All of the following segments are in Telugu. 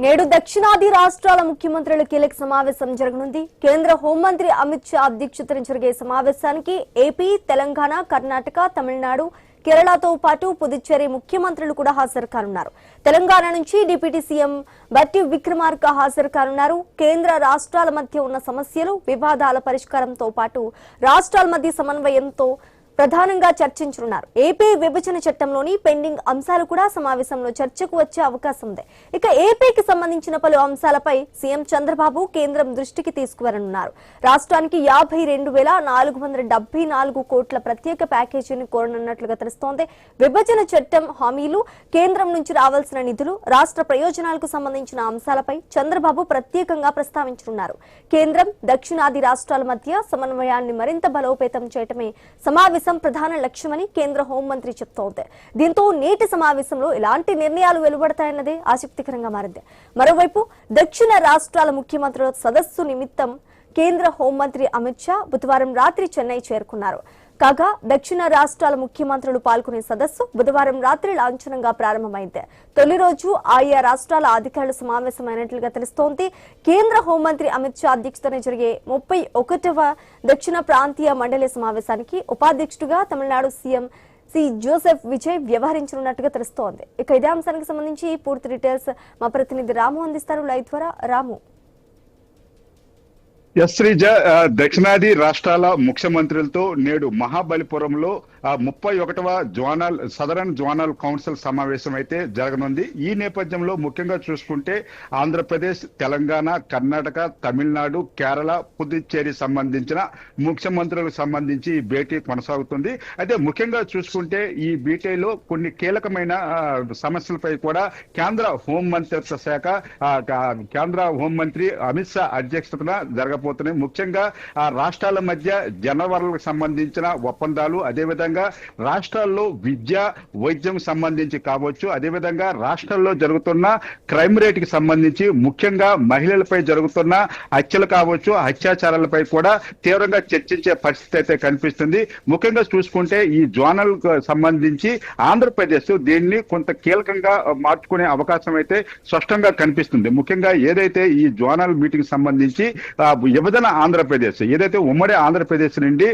నేడు దక్షిణాది రాష్ట్రాల ముఖ్యమంత్రుల కీలక సమావేశం జరగనుంది. కేంద్ర హోంమంత్రి అమిత్ షా అధ్యక్షతన జరిగే సమావేశానికి ఏపీ, తెలంగాణ, కర్ణాటక, తమిళనాడు, కేరళతో పాటు పుదుచ్చేరి ముఖ్యమంత్రులు కూడా హాజరు కానున్నారు. తెలంగాణ నుంచి డిప్యూటీ సీఎం బట్టి విక్రమార్క హాజరు కానున్నారు. కేంద్ర రాష్ట్రాల మధ్య ఉన్న సమస్యలు, వివాదాల పరిష్కారంతో పాటు రాష్ట్రాల మధ్య సమన్వయంతో ప్రధానంగా చర్చించనున్నారు. ఏపీ విభజన చట్టంలోని పెండింగ్ అంశాలు కూడా సమావేశంలో చర్చకు వచ్చే అవకాశం ఉంది. ఇక ఏపీకి సంబంధించిన పలు అంశాలపై సీఎం చంద్రబాబు కేంద్రం దృష్టికి తీసుకువరనున్నారు. రాష్ట్రానికి 52,474 కోట్ల ప్రత్యేక ప్యాకేజీని కోరనున్నట్లుగా తెలుస్తోంది. విభజన చట్టం హామీలు, కేంద్రం నుంచి రావాల్సిన నిధులు, రాష్ట్ర ప్రయోజనాలకు సంబంధించిన అంశాలపై చంద్రబాబు ప్రత్యేకంగా ప్రస్తావించనున్నారు. కేంద్రం, దక్షిణాది రాష్ట్రాల మధ్య సమన్వయాన్ని మరింత బలోపేతం చేయటమే సమావేశం ప్రధాన లక్ష్యమని కేంద్ర హోంమంత్రి చెప్తోంది. దీంతో నేటి సమావేశంలో ఎలాంటి నిర్ణయాలు వెలువడతాయన్నదే ఆసక్తికరంగా మారింది. మరోవైపు దక్షిణ రాష్ట్రాల ముఖ్యమంత్రుల సదస్సు నిమిత్తం కేంద్ర హోంమంత్రి అమిత్ షా బుధవారం రాత్రి చెన్నై చేరుకున్నారు. కాగా దక్షిణ రాష్ట్రాల ముఖ్యమంత్రులు పాల్గొనే సదస్సు బుధవారం రాత్రి లాంఛనంగా ప్రారంభమైంది. తొలి రోజు ఆయా రాష్ట్రాల అధికారుల సమావేశమైనట్లుగా తెలుస్తోంది. కేంద్ర హోంమంత్రి అమిత్ షా అధ్యక్షతన జరిగే 31వ దక్షిణ ప్రాంతీయ మండలి సమావేశానికి ఉపాధ్యక్షుడిగా Tamil Nadu CM C Joseph Vijay వ్యవహరించనున్నట్టుగా తెలుస్తోంది. ఇక ఇదే అంశానికి సంబంధించి పూర్తి డీటెయిల్స్ మా ప్రతినిధి రాము అందిస్తారు. లైవ్ ద్వారా రాము. శ్రీజ, దక్షిణాది రాష్ట్రాల ముఖ్యమంత్రులతో నేడు మహాబలిపురంలో 31వ సదరన్ జోనల్ కౌన్సిల్ సమావేశం అయితే జరగనుంది. ఈ నేపథ్యంలో ముఖ్యంగా చూసుకుంటే ఆంధ్రప్రదేశ్, తెలంగాణ, కర్ణాటక, తమిళనాడు, కేరళ, పుదుచ్చేరి సంబంధించిన ముఖ్యమంత్రులకు సంబంధించి ఈ భేటీ కొనసాగుతుంది. అయితే ముఖ్యంగా చూసుకుంటే ఈ భేటీలో కొన్ని కీలకమైన సమస్యలపై కూడా కేంద్ర హోంమంత్రిత్వ శాఖ, కేంద్ర హోంమంత్రి అమిత్ షా అధ్యక్షతన జరగబోతున్నాయి. ముఖ్యంగా రాష్ట్రాల మధ్య జనవనరులకు సంబంధించిన ఒప్పందాలు, అదేవిధంగా రాష్ట్రాల్లో విద్య, వైద్యం సంబంధించి కావచ్చు, అదేవిధంగా రాష్ట్రాల్లో జరుగుతున్న క్రైమ్ రేట్కి సంబంధించి, ముఖ్యంగా మహిళలపై జరుగుతున్న హత్యలు కావచ్చు, అత్యాచారాలపై కూడా తీవ్రంగా చర్చించే పరిస్థితి అయితే కనిపిస్తుంది. ముఖ్యంగా చూసుకుంటే ఈ జోనల్ సంబంధించి ఆంధ్రప్రదేశ్ దీన్ని కొంత కీలకంగా మార్చుకునే అవకాశం అయితే స్పష్టంగా కనిపిస్తుంది. ముఖ్యంగా ఏదైతే ఈ జోనల్ మీటింగ్ సంబంధించి విభజన ఆంధ్రప్రదేశ్, ఏదైతే ఉమ్మడి ఆంధ్రప్రదేశ్ నుండి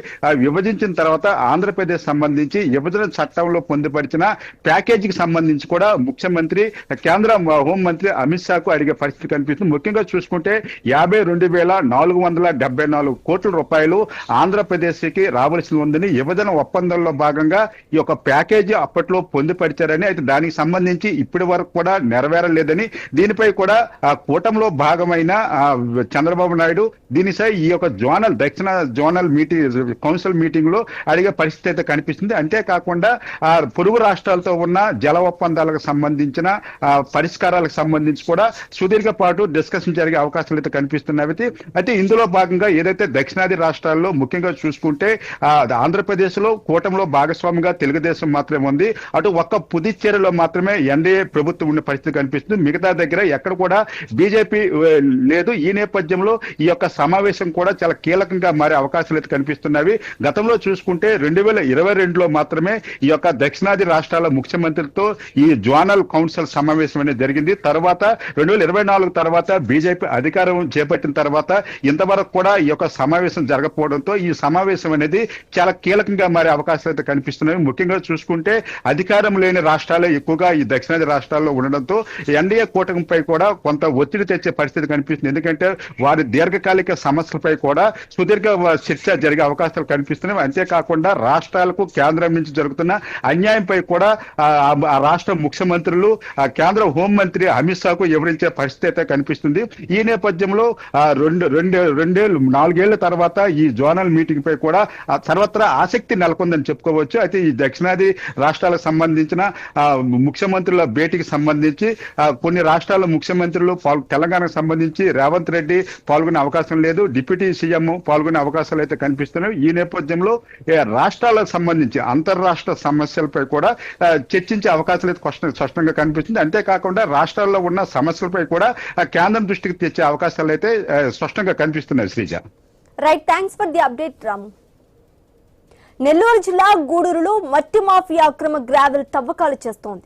విభజించిన తర్వాత ఆంధ్రప్రదేశ్ సంబంధించి విభజన చట్టంలో పొందుపరిచిన ప్యాకేజీకి సంబంధించి కూడా ముఖ్యమంత్రి, కేంద్ర హోంమంత్రి అమిత్ షాకు అడిగే పరిస్థితి కనిపిస్తుంది. ముఖ్యంగా చూసుకుంటే 52,474 కోట్ల రూపాయలు ఆంధ్రప్రదేశ్ కి రావాల్సి ఉందని విభజన ఒప్పందంలో భాగంగా ఈ యొక్క ప్యాకేజీ అప్పట్లో పొందుపరిచారని, అయితే దానికి సంబంధించి ఇప్పటి వరకు కూడా నెరవేరలేదని, దీనిపై కూడా కూటమిలో భాగమైన చంద్రబాబు నాయుడు దీనిపై ఈ యొక్క దక్షిణ జోనల్ కౌన్సిల్ మీటింగ్ లో అడిగే పరిస్థితి అయితే కనిపిస్తుంది. అంతేకాకుండా పొరుగు రాష్ట్రాలతో ఉన్న జల ఒప్పందాలకు సంబంధించిన పరిష్కారాలకు సంబంధించి కూడా సుదీర్ఘ పాటు డిస్కషన్ జరిగే అవకాశాలు అయితే కనిపిస్తున్నాయి. అయితే ఇందులో భాగంగా ఏదైతే దక్షిణాది రాష్ట్రాల్లో ముఖ్యంగా చూసుకుంటే ఆంధ్రప్రదేశ్ లో కూటమిలో భాగస్వామిగా తెలుగుదేశం మాత్రమే ఉంది. అటు ఒక్క పుదుచ్చేరిలో మాత్రమే ఎన్డీఏ ప్రభుత్వం ఉన్న పరిస్థితి కనిపిస్తుంది. మిగతా దగ్గర ఎక్కడ కూడా బీజేపీ లేదు. ఈ నేపథ్యంలో ఈ యొక్క సమావేశం కూడా చాలా కీలకంగా మారే అవకాశాలు అయితే కనిపిస్తున్నవి. గతంలో చూసుకుంటే 2022లో మాత్రమే ఈ యొక్క దక్షిణాది రాష్ట్రాల ముఖ్యమంత్రులతో ఈ జోనల్ కౌన్సిల్ సమావేశం అనేది జరిగింది. తర్వాత 2024 తర్వాత బీజేపీ అధికారం చేపట్టిన తర్వాత ఇంతవరకు కూడా ఈ యొక్క సమావేశం జరగకపోవడంతో ఈ సమావేశం అనేది చాలా కీలకంగా మారే అవకాశాలు అయితే కనిపిస్తున్నాయి. ముఖ్యంగా చూసుకుంటే అధికారం లేని రాష్ట్రాలే ఎక్కువగా ఈ దక్షిణాది రాష్ట్రాల్లో ఉండడంతో ఎన్డీఏ కూటమిపై కూడా కొంత ఒత్తిడి తెచ్చే పరిస్థితి కనిపిస్తుంది. ఎందుకంటే వారి దీర్ఘకాలిక సమస్యలపై కూడా సుదీర్ఘ చర్చ జరిగే అవకాశాలు కనిపిస్తున్నాయి. అంతేకాకుండా రాష్ట్రాలకు కేంద్రం నుంచి జరుగుతున్న అన్యాయంపై కూడా ఆ రాష్ట్ర ముఖ్యమంత్రులు, కేంద్ర హోంమంత్రి అమిత్ షాకు వివరించే పరిస్థితి అయితే కనిపిస్తుంది. ఈ నేపథ్యంలో 4 తర్వాత ఈ జోనల్ మీటింగ్ పై కూడా సర్వత్రా ఆసక్తి నెలకొందని చెప్పుకోవచ్చు. అయితే ఈ దక్షిణాది రాష్ట్రాలకు సంబంధించిన ముఖ్యమంత్రుల భేటీకి సంబంధించి కొన్ని రాష్ట్రాల ముఖ్యమంత్రులు, తెలంగాణకు సంబంధించి రేవంత్ రెడ్డి పాల్గొనే అవకాశం లేదు, డిప్యూటీ సీఎం పాల్గొనే అవకాశాలు అయితే కనిపిస్తున్నాయి. ఈ నేపథ్యంలో రాష్ట్రాలకు సంబంధించి అంతర్రాష్ట్ర సమస్యలపై కూడా చర్చించే అవకాశాలు అయితే స్పష్టంగా కనిపిస్తుంది. అంతేకాకుండా రాష్ట్రాల్లో ఉన్న సమస్యలపై కూడా కేంద్రం దృష్టికి తెచ్చే అవకాశాలు అయితే స్పష్టంగా కనిపిస్తున్నాయి. Sreeja, right, thanks for the update Ramu. Nellore జిల్లా గూడూరులో మట్టి మాఫియా అక్రమ గ్రావెల్ తవ్వకాలు చేస్తోంది.